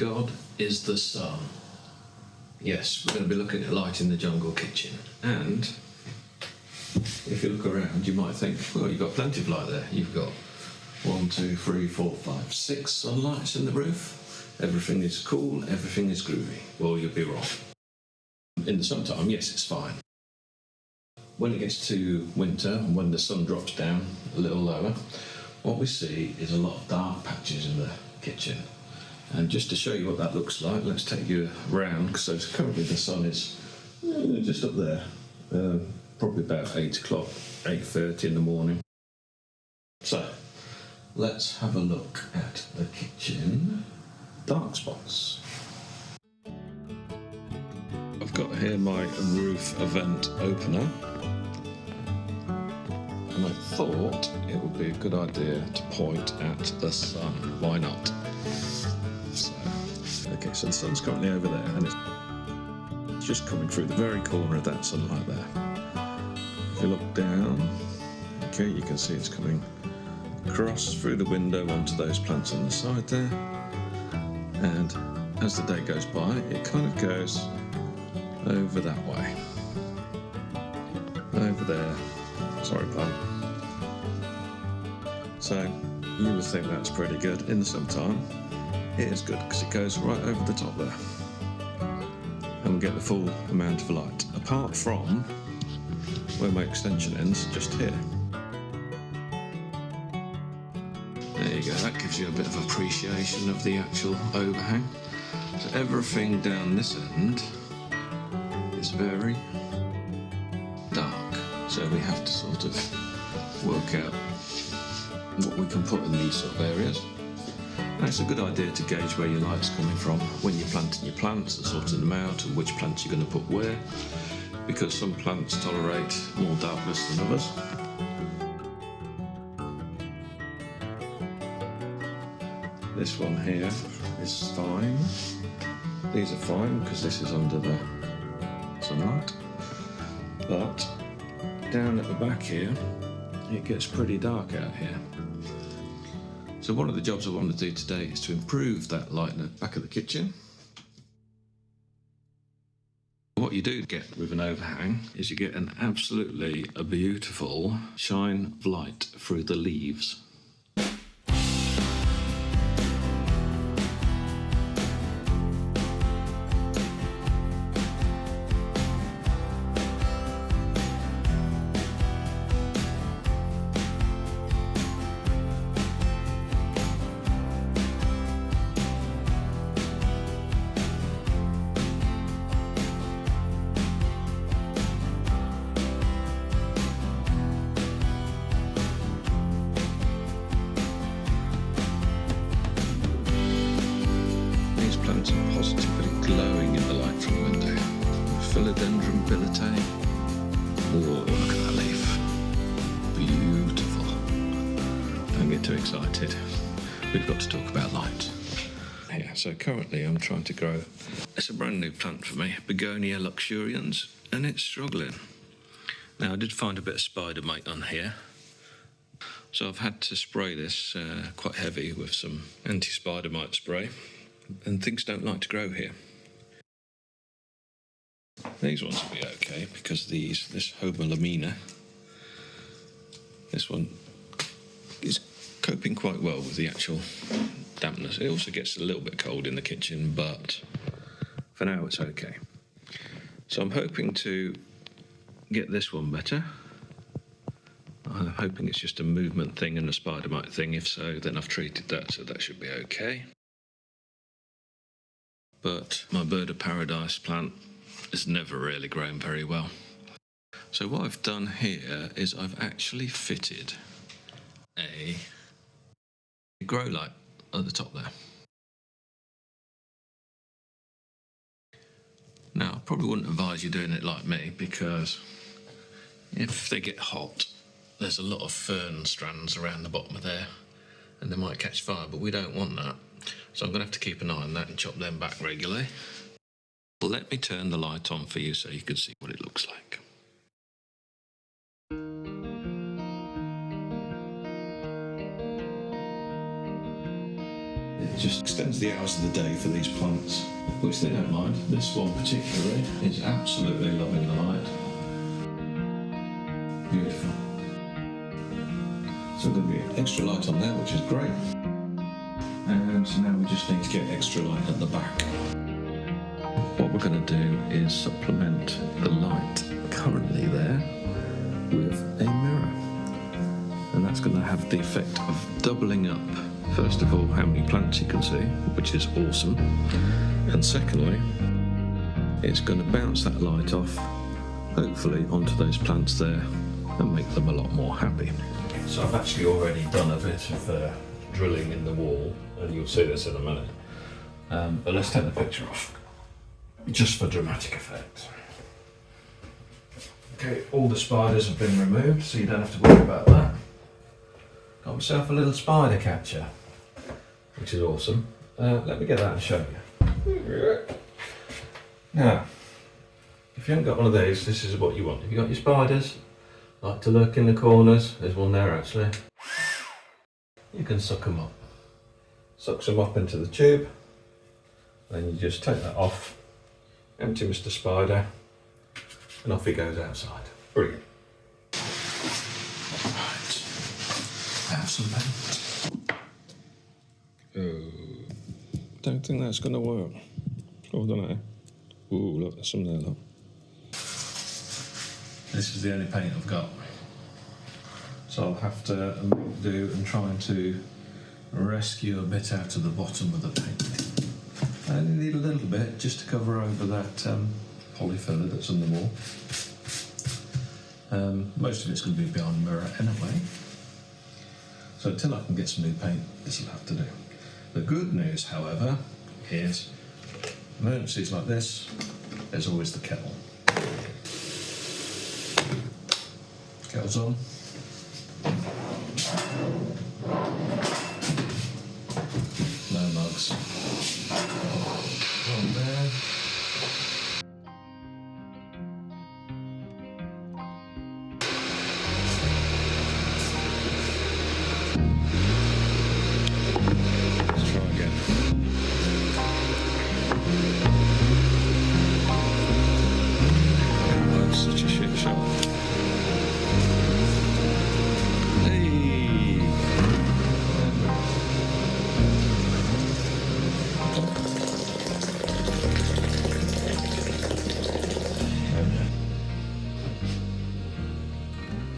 God is the sun. Yes, we're going to be looking at light in the jungle kitchen. And if you look around, you might think, well, you've got plenty of light there. You've got 1, 2, 3, 4, 5, 6 sunlights in the roof. Everything is cool, everything is groovy. Well, you'd be wrong. In the summertime, yes, it's fine. When it gets to winter, and when the sun drops down a little lower, what we see is a lot of dark patches in the kitchen. And just to show you what that looks like, let's take you around, because currently the sun is just up there, probably about 8 o'clock, 8:30 in the morning. So, let's have a look at the kitchen dark spots. I've got here my roof vent opener, and I thought it would be a good idea to point at the sun. Why not? Okay, so the sun's currently over there, and it's just coming through the very corner of that sunlight there. If you look down, okay, you can see it's coming across through the window onto those plants on the side there, and as the day goes by, it kind of goes over that way. Over there. Sorry, plant. So, you would think that's pretty good. In the summertime, it is good because it goes right over the top there. And we get the full amount of light. Apart from where my extension ends, just here. There you go, that gives you a bit of appreciation of the actual overhang. So everything down this end is very dark. So we have to sort of work out what we can put in these sort of areas. Now, it's a good idea to gauge where your light's coming from when you're planting your plants and sorting them out, and which plants you're going to put where, because some plants tolerate more darkness than others. This one here is fine. These are fine because this is under the sunlight. But down at the back here, it gets pretty dark out here. So one of the jobs I want to do today is to improve that light in the back of the kitchen. What you do get with an overhang is you get an absolutely beautiful shine of light through the leaves. Plants are positively glowing in the light from the window. Philodendron bilate. Whoa, look at that leaf. Beautiful. Don't get too excited. We've got to talk about light. Yeah, so currently I'm trying to grow. It's a brand new plant for me, Begonia luxurians, and it's struggling. Now, I did find a bit of spider mite on here. So I've had to spray this quite heavy with some anti-spider mite spray. And things don't like to grow here. These ones will be okay because this homolamina, this one is coping quite well with the actual dampness. It also gets a little bit cold in the kitchen, but for now it's okay. So I'm hoping to get this one better. I'm hoping it's just a movement thing and a spider mite thing. If so, then I've treated that, so that should be okay. But my bird of paradise plant has never really grown very well. So what I've done here is I've actually fitted a grow light at the top there. Now, I probably wouldn't advise you doing it like me, because if they get hot, there's a lot of fern strands around the bottom of there, and they might catch fire, but we don't want that. So I'm going to have to keep an eye on that and chop them back regularly. Let me turn the light on for you so you can see what it looks like. It just extends the hours of the day for these plants. Which they don't mind. This one particularly is absolutely loving the light. Beautiful. So there'll be extra light on there, which is great. And so now we just need to get extra light at the back. What we're going to do is supplement the light currently there with a mirror. And that's going to have the effect of doubling up, first of all, how many plants you can see, which is awesome. And secondly, it's going to bounce that light off, hopefully, onto those plants there and make them a lot more happy. So I've actually already done a bit of drilling in the wall, and you'll see this in a minute. But let's take the picture off, just for dramatic effect. Okay, all the spiders have been removed, so you don't have to worry about that. Got myself a little spider catcher, which is awesome. Let me get that and show you. Now, if you haven't got one of these, this is what you want. If you've got your spiders, like to lurk in the corners, there's one there actually, you can suck them up. Sucks them up into the tube, then you just take that off, empty Mr. Spider, and off he goes outside. Brilliant. Right. Have some paint. Oh, don't think that's going to work. Oh, I don't know. Ooh, look, there's some there, look. This is the only paint I've got. So I'll have to do and try to rescue a bit out of the bottom of the paint. I only need a little bit just to cover over that polyfiller that's on the wall. Most of it's going to be behind the mirror anyway. So until I can get some new paint, this will have to do. The good news, however, is emergencies like this, there's always the kettle. Kettle's on. No mugs. One there. Let's try again. Oh, that's such a shit shot.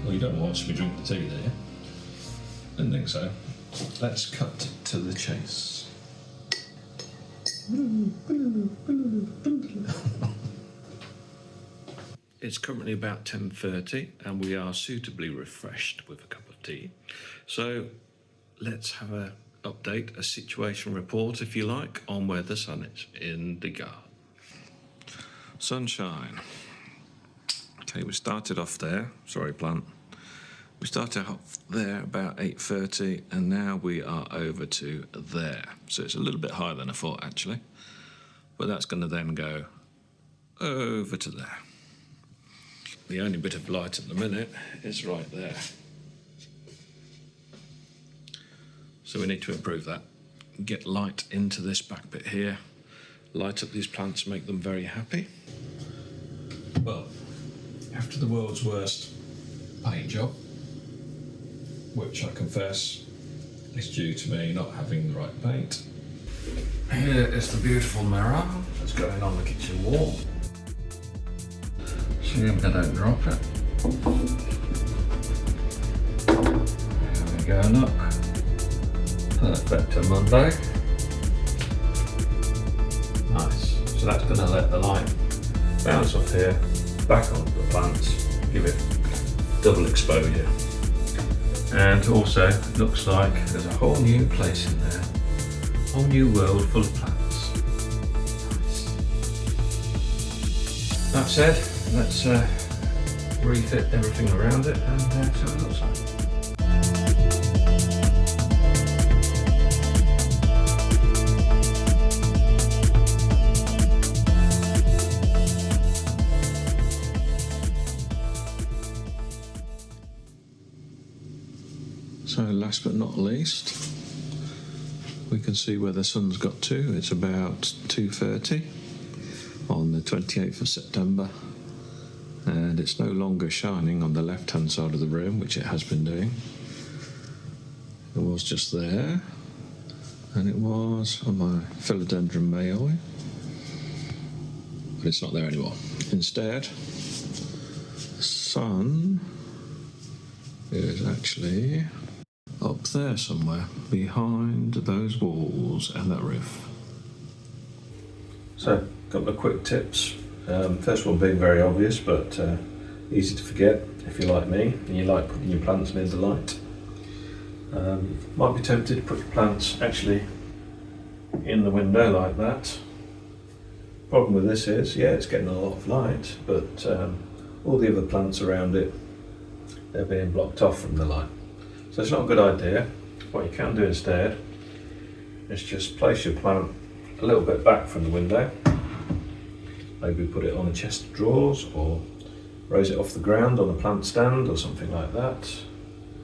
You don't watch me drink the tea, do you? Didn't think so. Let's cut to the chase. It's currently about 10:30 and we are suitably refreshed with a cup of tea. So let's have a update, a situation report, if you like, on where the sun is in the garden. Sunshine. Okay, we started off there. Sorry, plant. We started off there about 8:30 and now we are over to there. So it's a little bit higher than I thought actually. But that's going to then go over to there. The only bit of light at the minute is right there. So we need to improve that. Get light into this back bit here. Light up these plants, make them very happy. Well, after the world's worst paint job, which I confess is due to me not having the right paint. Here is the beautiful mirror that's going on the kitchen wall. Assume they don't drop it. There we go, look. Perfect Monday. Nice. So that's going to let the light bounce off here, back onto the plants, give it double exposure. And also, it looks like there's a whole new place in there, a whole new world full of plants. Nice. That said, let's refit everything around it and see what it looks like. So last but not least, we can see where the sun's got to. It's about 2:30 on the 28th of September, and it's no longer shining on the left hand side of the room, which it has been doing. It was just there, and it was on my philodendron mayoi, but it's not there anymore. Instead, the sun is actually up there somewhere, behind those walls and that roof. So, a couple of quick tips. First one being very obvious, but easy to forget if you're like me and you like putting your plants near the light. You might be tempted to put your plants actually in the window like that. Problem with this is, yeah, it's getting a lot of light, but all the other plants around it, they're being blocked off from the light. So it's not a good idea. What you can do instead is just place your plant a little bit back from the window. Maybe put it on a chest of drawers, or raise it off the ground on a plant stand or something like that.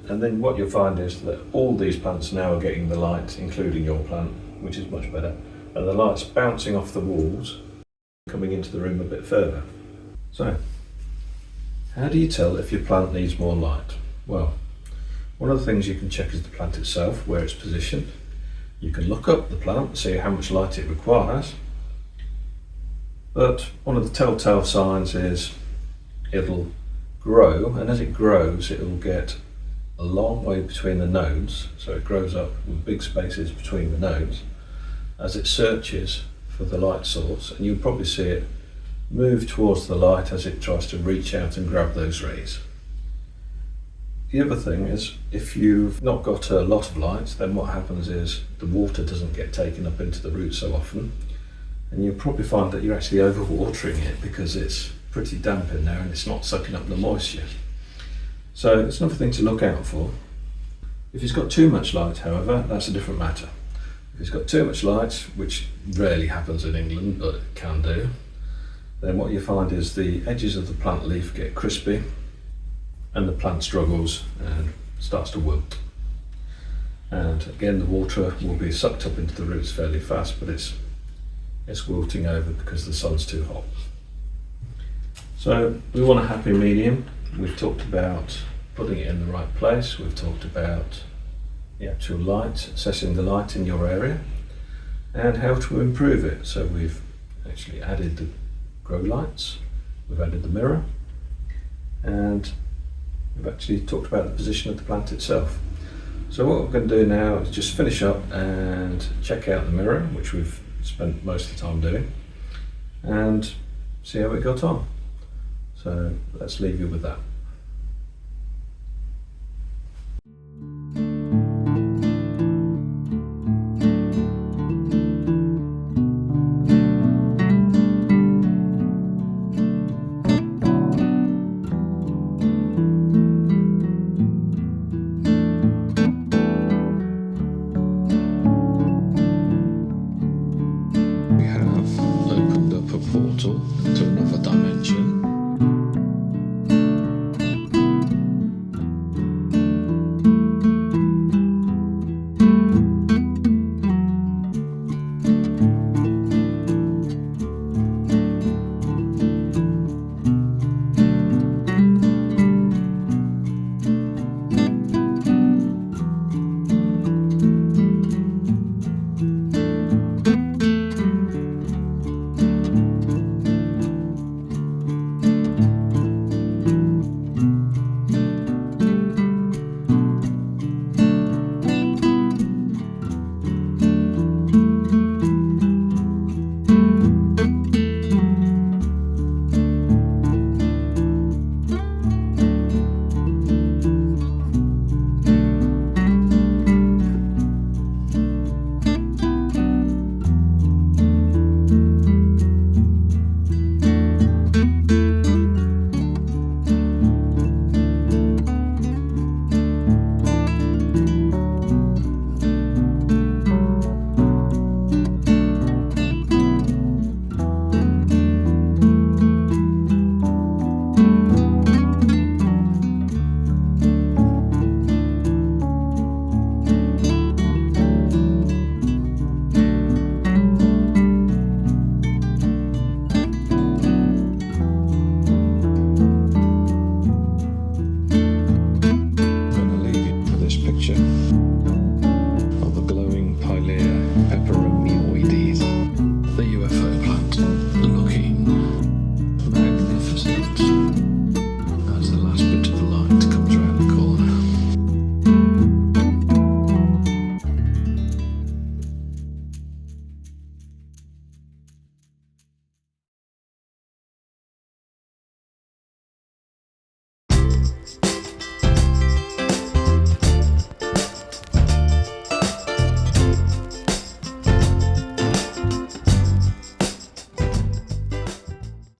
And then what you'll find is that all these plants now are getting the light, including your plant, which is much better. And the light's bouncing off the walls, coming into the room a bit further. So, how do you tell if your plant needs more light? Well, one of the things you can check is the plant itself, where it's positioned. You can look up the plant, see how much light it requires. But one of the telltale signs is it'll grow, and as it grows, it'll get a long way between the nodes, so it grows up with big spaces between the nodes as it searches for the light source, and you'll probably see it move towards the light as it tries to reach out and grab those rays. The other thing is, if you've not got a lot of light, then what happens is the water doesn't get taken up into the roots so often, and you'll probably find that you're actually overwatering it because it's pretty damp in there and it's not sucking up the moisture. So it's another thing to look out for. If it's got too much light, however, that's a different matter. If it's got too much light, which rarely happens in England, but it can do, then what you find is the edges of the plant leaf get crispy and the plant struggles and starts to wilt. And again, the water will be sucked up into the roots fairly fast, but it's wilting over because the sun's too hot. So we want a happy medium. We've talked about putting it in the right place. We've talked about the actual light, assessing the light in your area, and how to improve it. So we've actually added the grow lights, we've added the mirror, and we've actually talked about the position of the plant itself. So what we're going to do now is just finish up and check out the mirror, which we've spent most of the time doing, and see how it got on. So let's leave you with that. We have opened up a portal to another dimension.